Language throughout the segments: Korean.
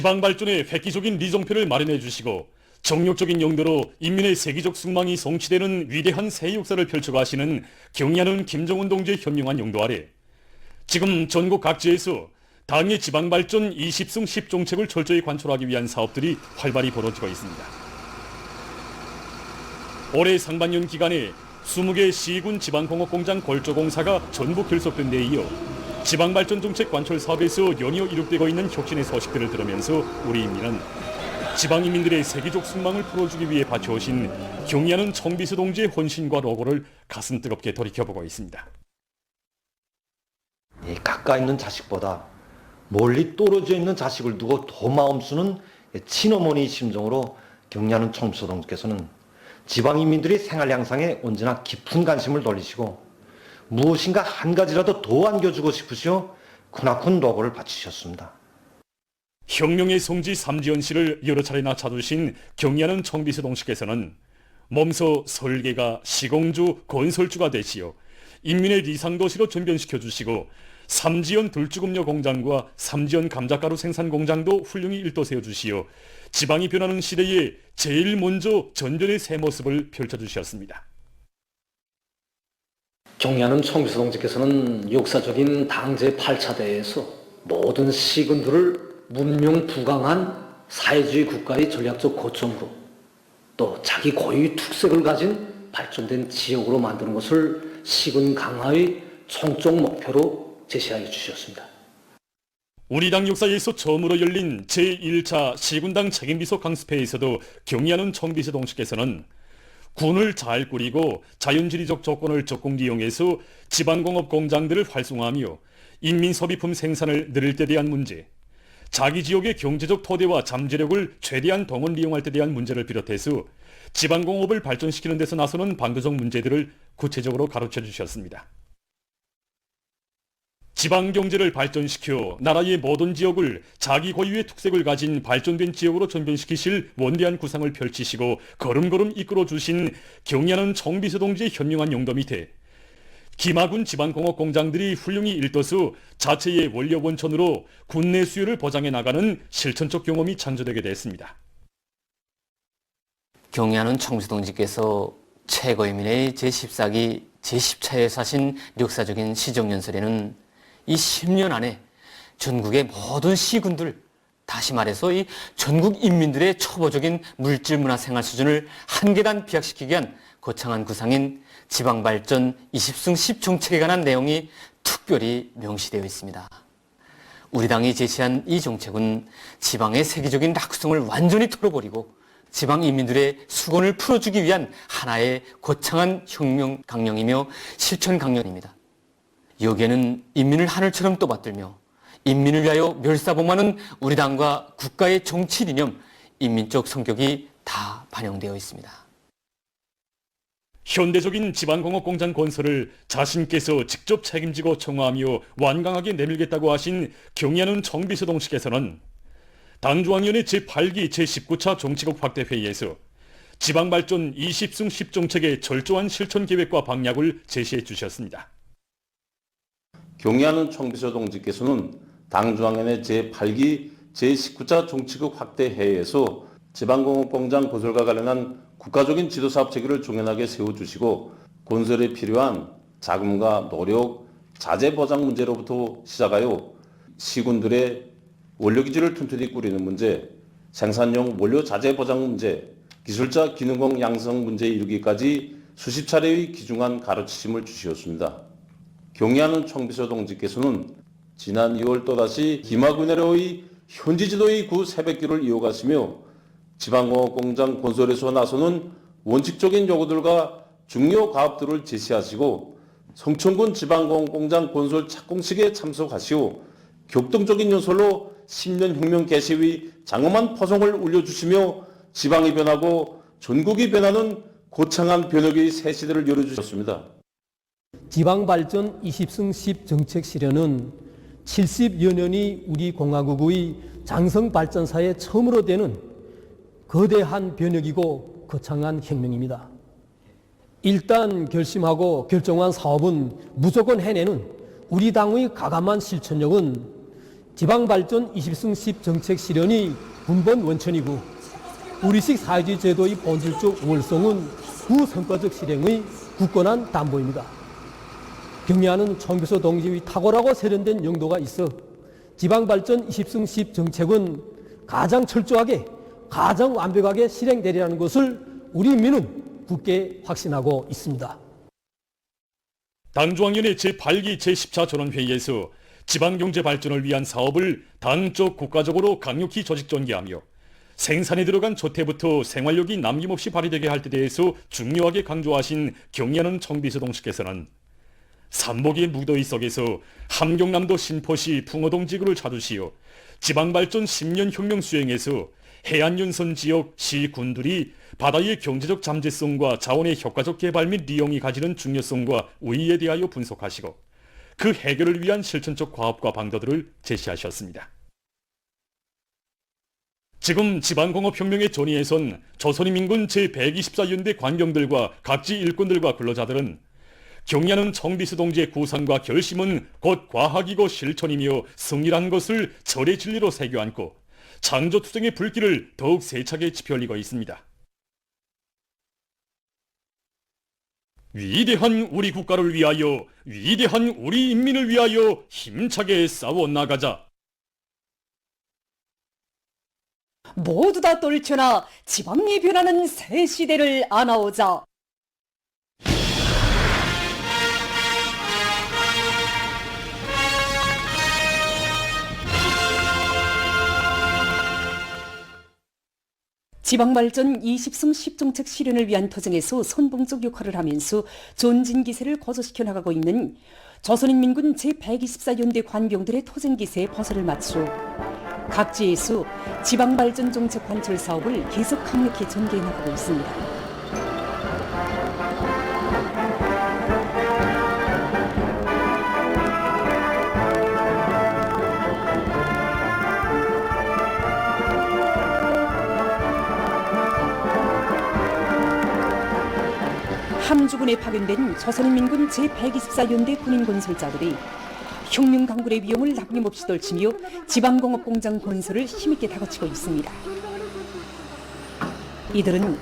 지방 발전에 획기적인 리정표를 마련해 주시고 정력적인 용도로 인민의 세계적 숙망이 성취되는 위대한 새 역사를 펼쳐가시는 경의하는 김정은 동지의 현명한 용도 아래 지금 전국 각지에서 당의 지방 발전 20승 10정책을 철저히 관철하기 위한 사업들이 활발히 벌어지고 있습니다. 올해 상반년 기간에 20개 시군 지방공업공장 골조공사가 전부 결속된 데 이어 지방발전정책 관철 사업에서 연이어 이룩되고 있는 혁신의 소식들을 들으면서 우리 인민은 지방인민들의 세계적 숙망을 풀어주기 위해 바쳐오신 경의하는 청비서 동지의 헌신과 노고를 가슴 뜨겁게 돌이켜보고 있습니다. 가까이 있는 자식보다 멀리 떨어져 있는 자식을 두고 더 마음 쓰는 친어머니의 심정으로 경의하는 청비서 동지께서는 지방인민들의 생활 향상에 언제나 깊은 관심을 돌리시고 무엇인가 한 가지라도 더 안겨주고 싶으시어 크나큰 노고를 바치셨습니다. 혁명의 성지 삼지연 씨를 여러 차례나 찾으신 경의하는 청비서 동지께서는 몸소 설계가 시공주, 건설주가 되시어 인민의 리상도시로 전변시켜 주시고 삼지연 들주금료 공장과 삼지연 감자가루 생산 공장도 훌륭히 일도 세워주시어 지방이 변하는 시대에 제일 먼저 전변의 새 모습을 펼쳐주셨습니다. 경의하는 청비서 동지께서는 역사적인 당제 8차 대회에서 모든 시군들을 문명 부강한 사회주의 국가의 전략적 거점으로 또 자기 고유의 특색을 가진 발전된 지역으로 만드는 것을 시군 강화의 총적 목표로 제시하여 주셨습니다. 우리 당 역사에서 처음으로 열린 제1차 시군당 책임비서 강습회에서도 경의하는 청비서 동지께서는 군을 잘 꾸리고 자연지리적 조건을 적극 이용해서 지방공업 공장들을 활성화하며 인민소비품 생산을 늘릴 때 대한 문제, 자기 지역의 경제적 토대와 잠재력을 최대한 동원 이용할 때 대한 문제를 비롯해서 지방공업을 발전시키는 데서 나서는 방도적 문제들을 구체적으로 가르쳐 주셨습니다. 지방경제를 발전시켜 나라의 모든 지역을 자기 고유의 특색을 가진 발전된 지역으로 전변시키실 원대한 구상을 펼치시고 걸음걸음 이끌어주신 경의하는 청비서 동지의 현명한 용도 밑에 기마군 지방공업공장들이 훌륭히 일떠서 자체의 원료 원천으로 군내 수요를 보장해 나가는 실천적 경험이 창조되게 됐습니다. 경의하는 청비서 동지께서 최고인민의 제14기 제10차에 사신 역사적인 시정연설에는 이 10년 안에 전국의 모든 시군들, 다시 말해서 이 전국 인민들의 초보적인 물질 문화 생활 수준을 한 계단 비약시키기 위한 거창한 구상인 지방발전 20승 10정책에 관한 내용이 특별히 명시되어 있습니다. 우리 당이 제시한 이 정책은 지방의 세계적인 낙후성을 완전히 털어버리고 지방 인민들의 수건을 풀어주기 위한 하나의 거창한 혁명 강령이며 실천 강령입니다. 여기에는 인민을 하늘처럼 떠받들며 인민을 위하여 멸사봉하는 우리 당과 국가의 정치 이념, 인민적 성격이 다 반영되어 있습니다. 현대적인 지방공업공장 건설을 자신께서 직접 책임지고 청와하며 완강하게 내밀겠다고 하신 경의하는 청비서 동지께서는 당중앙위원회 제8기 제19차 정치국 확대회의에서 지방발전 20승 10정책의 철저한 실천계획과 방향을 제시해 주셨습니다. 경의하는 청비서 동지께서는 당중앙위원회 제8기 제19차 정치국 확대회의에서 지방공업공장 건설과 관련한 국가적인 지도사업 체계를 종연하게 세워주시고 건설에 필요한 자금과 노력, 자재 보장 문제로부터 시작하여 시군들의 원료기지를 튼튼히 꾸리는 문제, 생산용 원료 자재 보장 문제, 기술자 기능공 양성 문제에 이르기까지 수십 차례의 귀중한 가르치심을 주시었습니다. 경의하는 청비서 동지께서는 지난 2월 또다시 기마군내로의 현지지도의 구 새벽길을 이어가시며 지방공업공장 건설에서 나서는 원칙적인 요구들과 중요 가업들을 제시하시고 성천군 지방공업공장 건설 착공식에 참석하시오 격동적인 연설로 10년 혁명 개시의 장엄한 포성을 울려주시며 지방이 변하고 전국이 변하는 거창한 변혁의 새 시대를 열어주셨습니다. 지방발전 20승 10 정책 실현은 70여 년이 우리 공화국의 장성발전사에 처음으로 되는 거대한 변혁이고 거창한 혁명입니다. 일단 결심하고 결정한 사업은 무조건 해내는 우리 당의 가감한 실천력은 지방발전 20승 10 정책 실현이 근본 원천이고 우리식 사회주의 제도의 본질적 우월성은 그 성과적 실행의 굳건한 담보입니다. 경리하는 총비서 동지의 탁월하고 세련된 용도가 있어 지방발전 20승 10 정책은 가장 철저하게 가장 완벽하게 실행되리라는 것을 우리 민은 굳게 확신하고 있습니다. 당중앙위원회 제8기 제14 전원회의에서 지방경제 발전을 위한 사업을 당적 국가적으로 강력히 조직 전개하며 생산에 들어간 조태부터 생활력이 남김없이 발휘되게 할 때 대해서 중요하게 강조하신 경리하는 청비서동식께서는 삼복의 무더위 속에서 함경남도 신포시 풍어동 지구를 찾으시어 지방발전 10년 혁명 수행에서 해안연선 지역 시 군들이 바다의 경제적 잠재성과 자원의 효과적 개발 및 이용이 가지는 중요성과 의의에 대하여 분석하시고 그 해결을 위한 실천적 과업과 방도들을 제시하셨습니다. 지금 지방공업혁명의 전위에선 조선인민군 제124연대 관병들과 각지 일꾼들과 근로자들은 경리하는 청비서 동지의 구상과 결심은 곧 과학이고 실천이며 승리란 것을 절의 진리로 새겨 안고 창조투쟁의 불길을 더욱 세차게 지펴올리고 있습니다. 위대한 우리 국가를 위하여, 위대한 우리 인민을 위하여 힘차게 싸워 나가자. 모두 다 떨쳐나 지방이 변하는 새 시대를 안아오자. 지방발전 20승 10정책 실현을 위한 투쟁에서 선봉적 역할을 하면서 존진기세를 거저시켜 나가고 있는 조선인민군 제124연대 관병들의 투쟁기세에 버선을 맞추어 각지에서 지방발전 정책 관철 사업을 계속 강력히 전개해 나가고 있습니다. 함주군에 파견된 조선인민군 제124연대 군인 건설자들이 혁명 강군의 위험을 남김없이 떨치며 지방공업 공장 건설을 힘있게 다그치고 있습니다. 이들은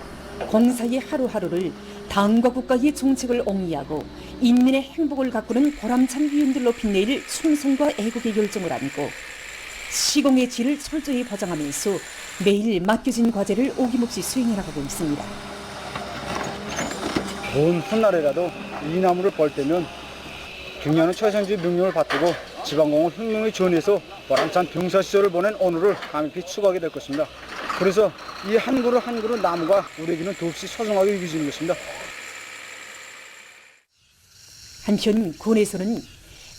공사의 하루하루를 당과 국가의 정책을 옹이하고 인민의 행복을 가꾸는 보람찬 위원들로 빛내일 충성과 애국의 열정을 안고 시공의 질을 철저히 보장하면서 매일 맡겨진 과제를 어김없이 수행해 나가고 있습니다. 먼 훗날에라도 이 나무를 볼 때면 경리하는 최선주의 명령을 받들고 지방공업 혁명의 전에서 보람찬 병사 시절을 보낸 오늘을 감히 추구하게 될 것입니다. 그래서 이 한 그루 한 그루 나무가 우리에게는 더없이 소중하게 여겨지는 것입니다. 한편 군에서는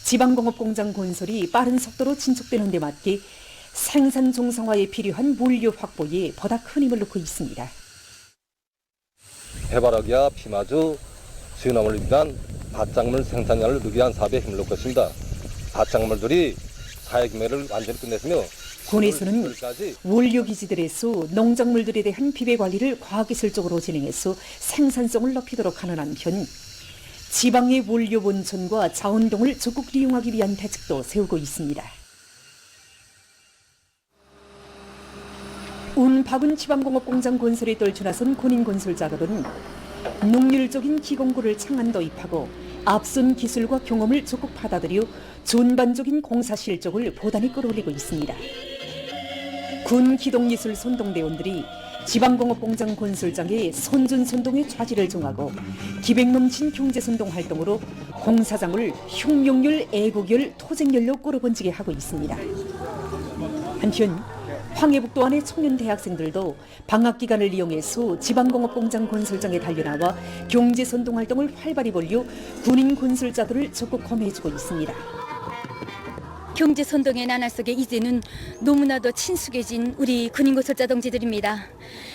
지방공업 공장 건설이 빠른 속도로 진척되는 데 맞게 생산 정상화에 필요한 물류 확보에 보다 큰 힘을 넣고 있습니다. 해바라기와 피마주, 수유나무를 위한 밭작물 생산량을 늘리기 위한 사업에 힘을 넣고 있습니다. 밭작물들이 사회기매를 완전히 끝냈으며 군에서는 원료기지들에서 농작물들에 대한 비배관리를 과학기술적으로 진행해서 생산성을 높이도록 하는 한편 지방의 원료 본천과 자원동을 적극 이용하기 위한 대책도 세우고 있습니다. 운박은 지방공업공장 건설에 떨쳐나선 군인 건설자들은 능률적인 기공구를 창안 도입하고 앞선 기술과 경험을 적극 받아들여 전반적인 공사 실적을 보단히 끌어올리고 있습니다. 군 기동예술 선동대원들이 지방공업공장 건설장의 선전선동의 좌지를 정하고 기백 넘친 경제선동 활동으로 공사장을 혁명열, 애국열, 토쟁열로 끌어번지게 하고 있습니다. 한편 황해북도 안의 청년 대학생들도 방학기간을 이용해서 지방공업공장 건설장에 달려나와 경제선동활동을 활발히 벌여 군인 건설자들을 적극 검해주고 있습니다. 경제선동의 나날 속에 이제는 너무나도 친숙해진 우리 군인건설자 동지들입니다.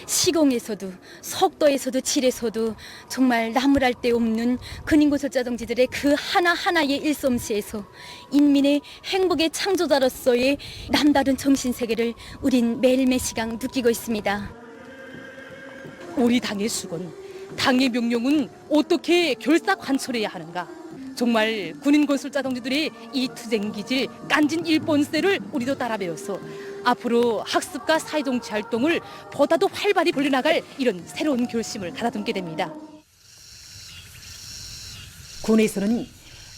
시공에서도 속도에서도 질에서도 정말 나무랄 데 없는 군인건설자 동지들의 그 하나하나의 일솜씨에서 인민의 행복의 창조자로서의 남다른 정신세계를 우린 매일매 시간 느끼고 있습니다. 우리 당의 수건, 당의 명령은 어떻게 결사관철해야 하는가? 정말 군인 건설자 동지들이 이 투쟁기질 깐진 일본세를 우리도 따라 배워서 앞으로 학습과 사회정치 활동을 보다도 활발히 벌려나갈 이런 새로운 결심을 가다듬게 됩니다. 군에서는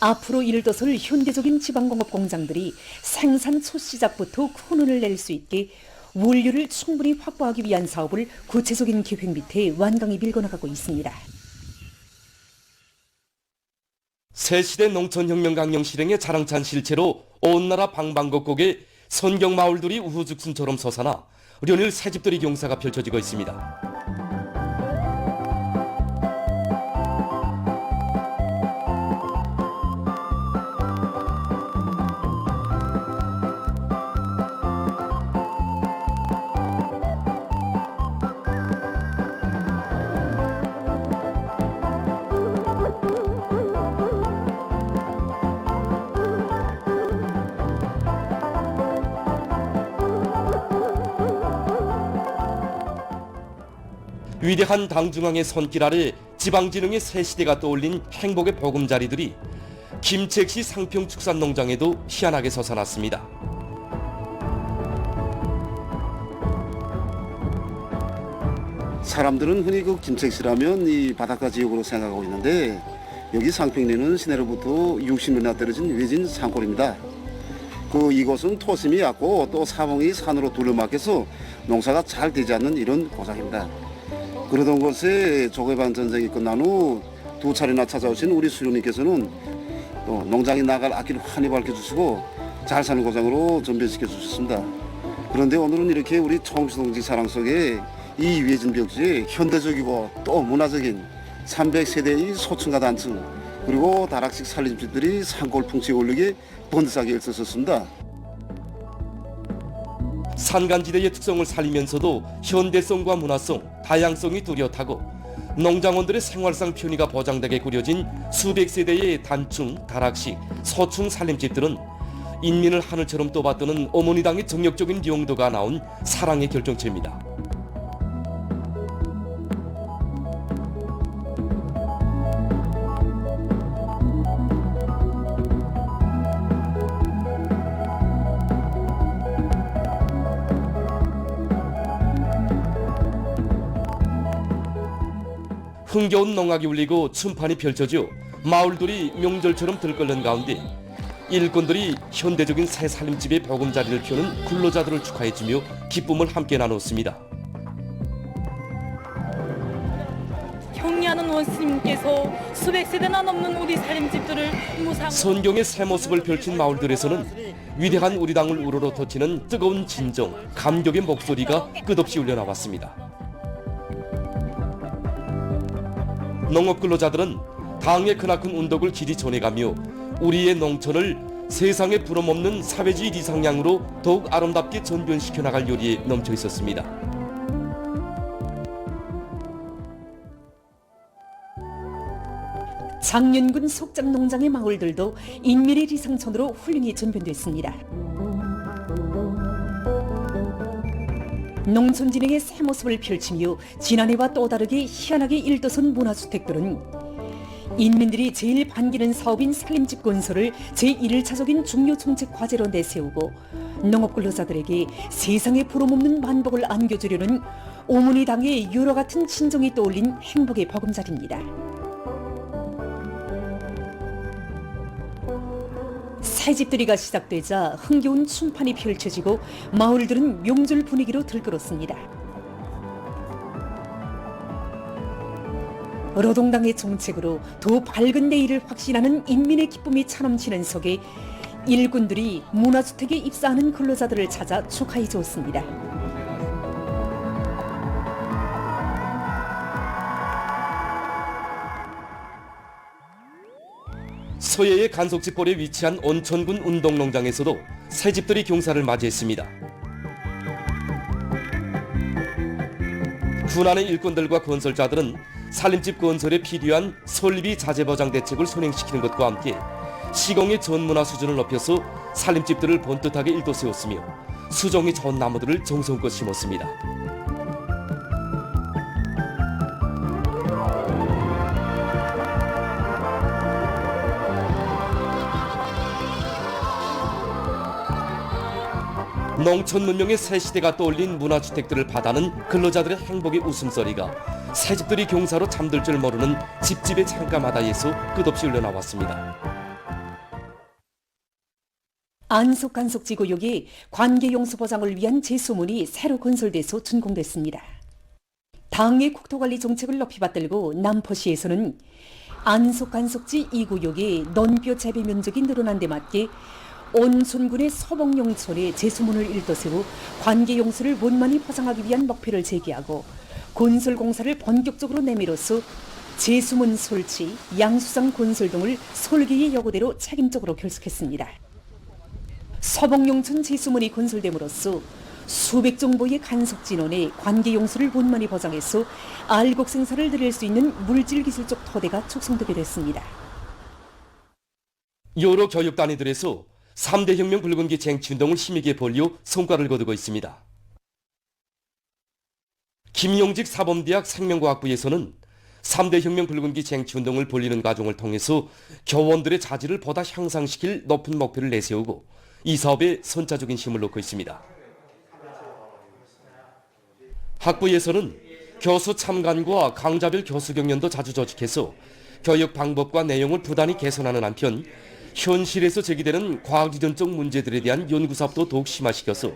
앞으로 일도설 현대적인 지방공업 공장들이 생산 초 시작부터 큰 운을 낼 수 있게 원료를 충분히 확보하기 위한 사업을 구체적인 계획 밑에 완강히 밀어나가고 있습니다. 새시대 농촌혁명 강령 실행의 자랑찬 실체로 온 나라 방방곡곡에 선경마을들이 우후죽순처럼 솟아나 연일 새집들이 경사가 펼쳐지고 있습니다. 위대한 당중앙의 손길 아래 지방진흥의 새 시대가 떠올린 행복의 보금자리들이 김책시 상평축산농장에도 희한하게 솟아났습니다. 사람들은 흔히 그 김책시라면 이 바닷가 지역으로 생각하고 있는데 여기 상평리는 시내로부터 60m나 떨어진 외진 산골입니다. 이곳은 토심이 얕고 또 사방이 산으로 둘러막혀서 농사가 잘 되지 않는 이런 고장입니다. 그러던 곳에 조개반 전쟁이 끝난 후 2차례나 찾아오신 우리 수령님께서는 또 농장에 나갈 앞길을 환히 밝혀주시고 잘 사는 고장으로 전변시켜 주셨습니다. 그런데 오늘은 이렇게 우리 청주동지 사랑 속에 이 외진 벽지에 현대적이고 또 문화적인 300세대의 소층과 단층 그리고 다락식 살림집들이 산골 풍치에 어울리게 번듯하게 일어섰습니다. 산간지대의 특성을 살리면서도 현대성과 문화성, 다양성이 뚜렷하고 농장원들의 생활상 편의가 보장되게 꾸려진 수백 세대의 단층, 다락식, 소층 살림집들은 인민을 하늘처럼 떠받드는 어머니당의 정력적인 용도가 나온 사랑의 결정체입니다. 흥겨운 농악이 울리고 춤판이 펼쳐져 마을들이 명절처럼 들끓는 가운데 일꾼들이 현대적인 새 살림집의 보금자리를 펴는 근로자들을 축하해주며 기쁨을 함께 나눴습니다. 경리하는 원스님께서 수백 세대나 넘는 우리 살림집들을 무상 선경의 새 모습을 펼친 마을들에서는 위대한 우리 당을 우러러 터치는 뜨거운 진정, 감격의 목소리가 끝없이 울려나왔습니다. 농업 근로자들은 당의 크나큰 운덕을 길이 전해가며 우리의 농촌을 세상에 부러먹는 사회주의 이상향으로 더욱 아름답게 전변시켜 나갈 요리에 넘쳐 있었습니다. 장년군 속장농장의 마을들도 인민의 리상천으로 훌륭히 전변됐습니다. 농촌 진흥의 새 모습을 펼치며 지난해와 또 다르게 희한하게 일도선 문화주택들은 인민들이 제일 반기는 사업인 살림집 건설을 제1차적인 중요 정책 과제로 내세우고 농업 근로자들에게 세상에 부러먹는 만복을 안겨주려는 어머니 당의 유로 같은 친정이 떠올린 행복의 보금자리입니다. 새집들이가 시작되자 흥겨운 춤판이 펼쳐지고 마을들은 명절 분위기로 들끓었습니다. 노동당의 정책으로 더 밝은 내일을 확신하는 인민의 기쁨이 차넘치는 속에 일꾼들이 문화주택에 입사하는 근로자들을 찾아 축하해 주었습니다. 서해의 간석지벌에 위치한 온천군 운동농장에서도 새집들이 경사를 맞이했습니다. 군안의 일꾼들과 건설자들은 살림집 건설에 필요한 설비 자재 보장 대책을 선행시키는 것과 함께 시공의 전문화 수준을 높여서 살림집들을 번듯하게 일도세웠으며 수종이 좋은 나무들을 정성껏 심었습니다. 농촌 문명의 새 시대가 떠올린 문화주택들을 받아는 근로자들의 행복의 웃음소리가 새집들이 경사로 잠들 줄 모르는 집집의 창가마다에서 끝없이 흘러나왔습니다. 안속간속지구역이 관계용수 보장을 위한 제수문이 새로 건설돼서 준공됐습니다. 당의 국토관리 정책을 높이 받들고 남포시에서는 안속간속지 2구역의 논뼈 재배 면적이 늘어난 데 맞게 온순군의 서봉용촌에 제수문을 일떠세워 관계용수를 원만히 보장하기 위한 목표를 제기하고 건설 공사를 본격적으로 내밀어서 제수문 설치, 양수장 건설 등을 설계의 요구대로 책임적으로 결속했습니다. 서봉용촌 제수문이 건설됨으로써 수백 정도의 간속진원에 관계용수를 원만히 보장해서 알곡 생산을 늘릴 수 있는 물질기술적 토대가 축성되게 됐습니다. 여러 교육 단위들에서 3대 혁명 붉은기 쟁취운동을 힘있게 벌려 성과를 거두고 있습니다. 김용직 사범대학 생명과학부에서는 3대 혁명 붉은기 쟁취운동을 벌리는 과정을 통해서 교원들의 자질을 보다 향상시킬 높은 목표를 내세우고 이 사업에 선차적인 힘을 놓고 있습니다. 학부에서는 교수 참관과 강좌별 교수 경연도 자주 조직해서 교육 방법과 내용을 부단히 개선하는 한편 현실에서 제기되는 과학유전적 문제들에 대한 연구사업도 더욱 심화시켜서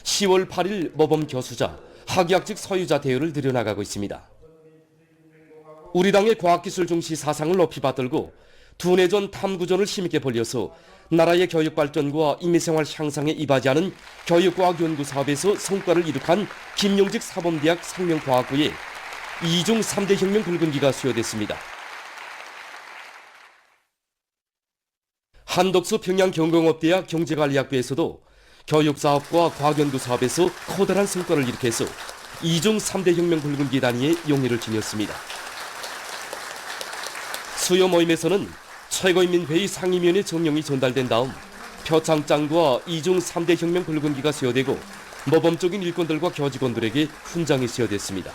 10월 8일 모범 교수자, 학위학직 소유자 대우를 늘려나가고 있습니다. 우리 당의 과학기술 중시 사상을 높이 받들고 두뇌전 탐구전을 힘있게 벌려서 나라의 교육 발전과 인민생활 향상에 이바지하는 교육과학 연구 사업에서 성과를 이룩한 김용직 사범대학 생명과학부에 2중 3대 혁명 붉은기가 수여됐습니다. 한덕수 평양경공업대학 경제관리학부에서도 교육사업과 과학연구사업에서 커다란 성과를 일으켜서 2중 3대 혁명 붉은기 단위에 용의를 지녔습니다. 수요 모임에서는 최고인민회의 상임위원회 정령이 전달된 다음 표창장과 2중 3대 혁명 붉은기가 수여되고 모범적인 일꾼들과 교직원들에게 훈장이 수여됐습니다.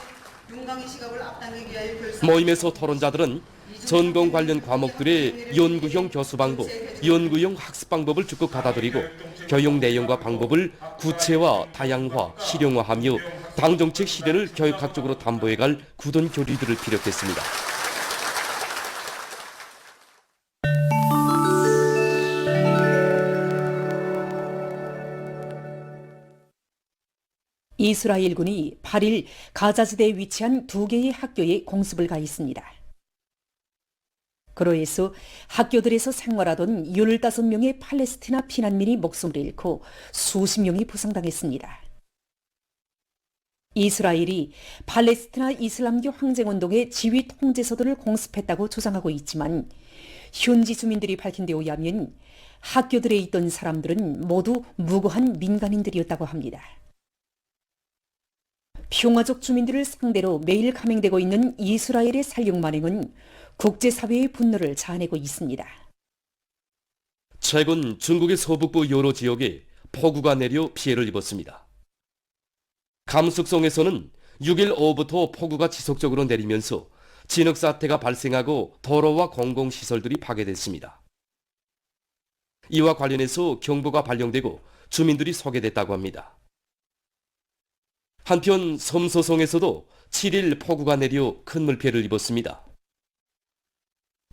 모임에서 토론자들은 전공 관련 과목들의 연구형 교수 방법, 연구형 학습 방법을 적극 받아들이고 교육 내용과 방법을 구체화, 다양화, 실용화하며 당정책 실현을 교육학적으로 담보해갈 굳은 교리들을 피력했습니다. 이스라엘군이 8일 가자지대에 위치한 2개의 학교에 공습을 가했습니다. 그로 해서 학교들에서 생활하던 15명의 팔레스티나 피난민이 목숨을 잃고 수십 명이 부상당했습니다. 이스라엘이 팔레스티나 이슬람교 항쟁운동의 지휘 통제서들을 공습했다고 주장하고 있지만 현지 주민들이 밝힌 데 의하면 학교들에 있던 사람들은 모두 무고한 민간인들이었다고 합니다. 평화적 주민들을 상대로 매일 감행되고 있는 이스라엘의 살육 만행은 국제사회의 분노를 자아내고 있습니다. 최근 중국의 서북부 여러 지역에 폭우가 내려 피해를 입었습니다. 감숙성에서는 6일 오후부터 폭우가 지속적으로 내리면서 진흙사태가 발생하고 도로와 공공시설들이 파괴됐습니다. 이와 관련해서 경보가 발령되고 주민들이 소개됐다고 합니다. 한편 섬소성에서도 7일 폭우가 내려 큰 물피해를 입었습니다.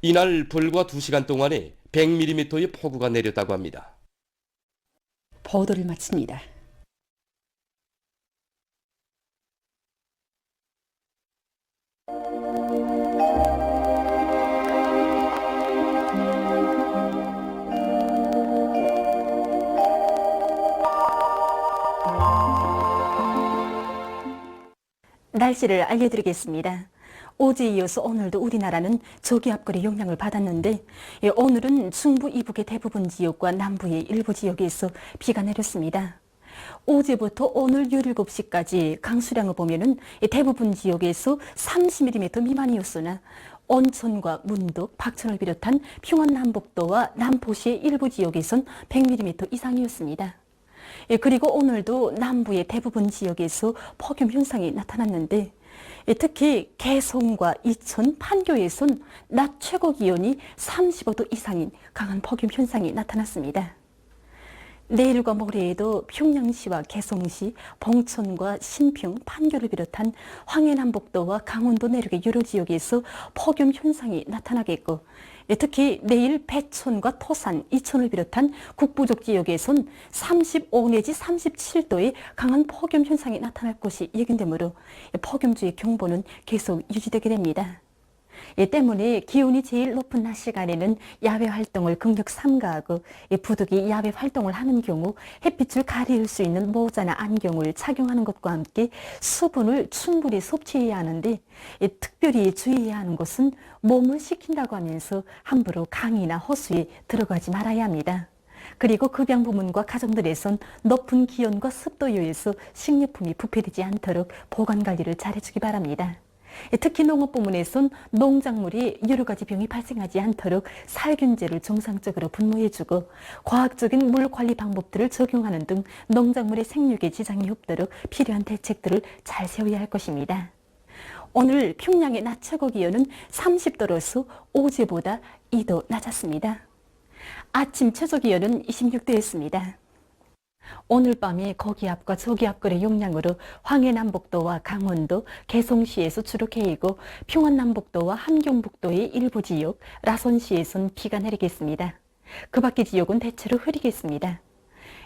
이날 불과 2시간 동안에 100mm의 폭우가 내렸다고 합니다. 보도를 마칩니다. 날씨를 알려드리겠습니다. 어제에 이어서 오늘도 우리나라는 저기압골의 영향을 받았는데 오늘은 중부 이북의 대부분 지역과 남부의 일부 지역에서 비가 내렸습니다. 어제부터 오늘 17시까지 강수량을 보면은 대부분 지역에서 30mm 미만이었으나 온천과 문덕, 박천을 비롯한 평안남북도와 남포시의 일부 지역에선 100mm 이상이었습니다. 그리고 오늘도 남부의 대부분 지역에서 폭염 현상이 나타났는데 특히 개성과 이천, 판교에선 낮 최고 기온이 35도 이상인 강한 폭염 현상이 나타났습니다. 내일과 모레에도 평양시와 개성시, 봉천과 신평, 판교를 비롯한 황해남북도와 강원도 내륙의 여러 지역에서 폭염 현상이 나타나겠고, 특히 내일 배촌과 토산, 이천을 비롯한 북부족 지역에선 35 내지 37도의 강한 폭염 현상이 나타날 것이 예견되므로 폭염주의 경보는 계속 유지되게 됩니다. 이 때문에 기온이 제일 높은 낮 시간에는 야외 활동을 극력 삼가하고 부득이 야외 활동을 하는 경우 햇빛을 가릴 수 있는 모자나 안경을 착용하는 것과 함께 수분을 충분히 섭취해야 하는데, 특별히 주의해야 하는 것은 몸을 식힌다고 하면서 함부로 강이나 호수에 들어가지 말아야 합니다. 그리고 급양 부문과 가정들에선 높은 기온과 습도 요에서 식료품이 부패되지 않도록 보관 관리를 잘해주기 바랍니다. 특히 농업 부문에선 농작물이 여러 가지 병이 발생하지 않도록 살균제를 정상적으로 분무해주고 과학적인 물 관리 방법들을 적용하는 등 농작물의 생육에 지장이 없도록 필요한 대책들을 잘 세워야 할 것입니다. 오늘 평양의 낮 최고 기온은 30도로서 어제보다 2도 낮았습니다. 아침 최저 기온은 26도였습니다. 오늘 밤에 거기압과 저기압골의 영향으로 황해남북도와 강원도, 개성시에서 주로 개이고 평안남북도와 함경북도의 일부 지역, 라선시에선 비가 내리겠습니다. 그 밖의 지역은 대체로 흐리겠습니다.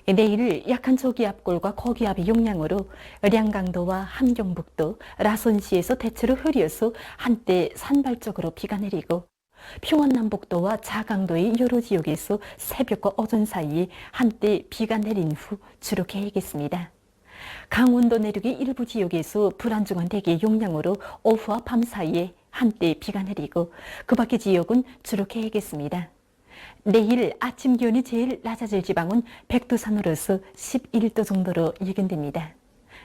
내일 약한 저기압골과 거기압의 영향으로 량강도와 함경북도, 라선시에서 대체로 흐려서 한때 산발적으로 비가 내리고 평안남북도와 자강도의 여러 지역에서 새벽과 오전 사이에 한때 비가 내린 후 주로 개이겠습니다. 강원도 내륙의 일부 지역에서 불안정한 대기의 영향으로 오후와 밤 사이에 한때 비가 내리고 그 밖의 지역은 주로 개이겠습니다. 내일 아침 기온이 제일 낮아질 지방은 백두산으로서 11도 정도로 예견됩니다.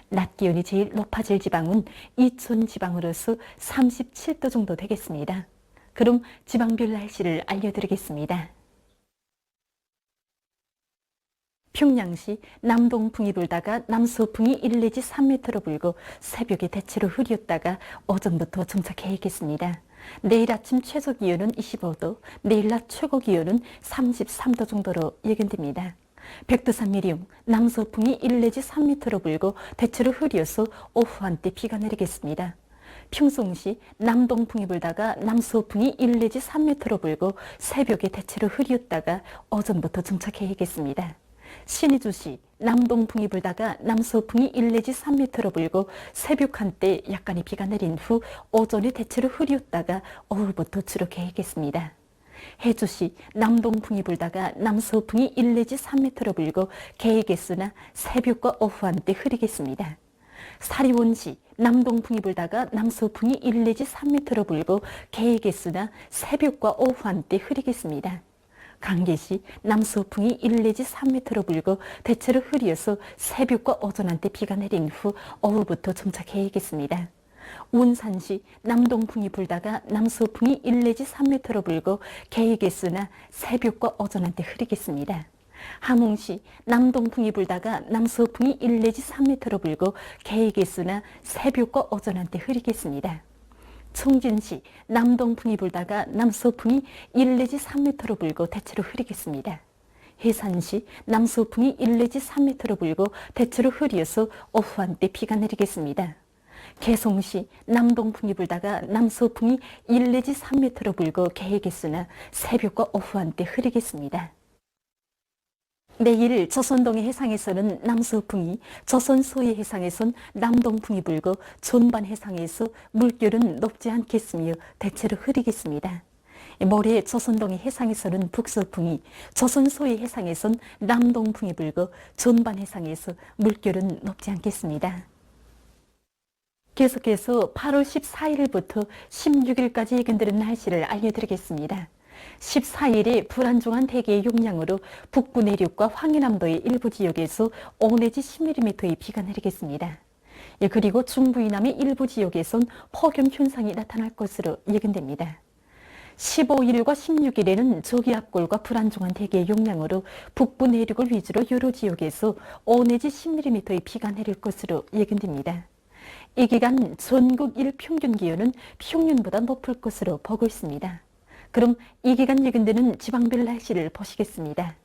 낮 기온이 제일 높아질 지방은 이천 지방으로서 37도 정도 되겠습니다. 그럼 지방별 날씨를 알려드리겠습니다. 평양시 남동풍이 불다가 남서풍이 1 내지 3m로 불고 새벽에 대체로 흐렸다가 오전부터 점차 개겠습니다. 내일 아침 최저 기온은 25도, 내일 낮 최고 기온은 33도 정도로 예견됩니다. 백두산 미리움 남서풍이 1 내지 3m로 불고 대체로 흐려서 오후 한때 비가 내리겠습니다. 평송시 남동풍이 불다가 남서풍이 1 내지 3m로 불고 새벽에 대체로 흐렸다가 오전부터 점차 개겠습니다. 신의주시 남동풍이 불다가 남서풍이 1 내지 3m로 불고 새벽 한때 약간의 비가 내린 후 오전에 대체로 흐렸다가 오후부터 주로 개겠습니다. 해주시 남동풍이 불다가 남서풍이 1 내지 3m로 불고 개겠으나 새벽과 오후 한때 흐리겠습니다. 사리원시 남동풍이 불다가 남서풍이 1 내지 3m로 불고 개겠으나 새벽과 오후 한때 흐리겠습니다. 강계시 남서풍이 1 내지 3m로 불고 대체로 흐려서 새벽과 오전 한때 비가 내린 후 오후부터 점차 개겠습니다. 운산시 남동풍이 불다가 남서풍이 1 내지 3m로 불고 개겠으나 새벽과 오전 한때 흐리겠습니다. 함흥시 남동풍이 불다가 남서풍이 1 내지 3m로 불고 개겠으나 새벽과 오전 한때 흐리겠습니다. 청진시 남동풍이 불다가 남서풍이 1 내지 3m로 불고 대체로 흐리겠습니다. 해산시 남서풍이 1 내지 3m로 불고 대체로 흐려서 오후 한때 비가 내리겠습니다. 개성시 남동풍이 불다가 남서풍이 1 내지 3m로 불고 개겠으나 새벽과 오후 한때 흐리겠습니다. 내일 조선동해 해상에서는 남서풍이, 조선 서해 해상에선 남동풍이 불고 전반 해상에서 물결은 높지 않겠으며 대체로 흐리겠습니다. 모레 조선동해 해상에서는 북서풍이, 조선 서해 해상에선 남동풍이 불고 전반 해상에서 물결은 높지 않겠습니다. 계속해서 8월 14일부터 16일까지 예견되는 날씨를 알려드리겠습니다. 14일에 불안정한 대기의 영향으로 북부 내륙과 황해남도의 일부 지역에서 5 내지 10mm의 비가 내리겠습니다. 그리고 중부 이남의 일부 지역에선 폭염 현상이 나타날 것으로 예견됩니다. 15일과 16일에는 저기압골과 불안정한 대기의 영향으로 북부 내륙을 위주로 여러 지역에서 5 내지 10mm의 비가 내릴 것으로 예견됩니다. 이 기간 전국 일평균 기온은 평년보다 높을 것으로 보고 있습니다. 그럼 이 기간 예견되는 지방별 날씨를 보시겠습니다.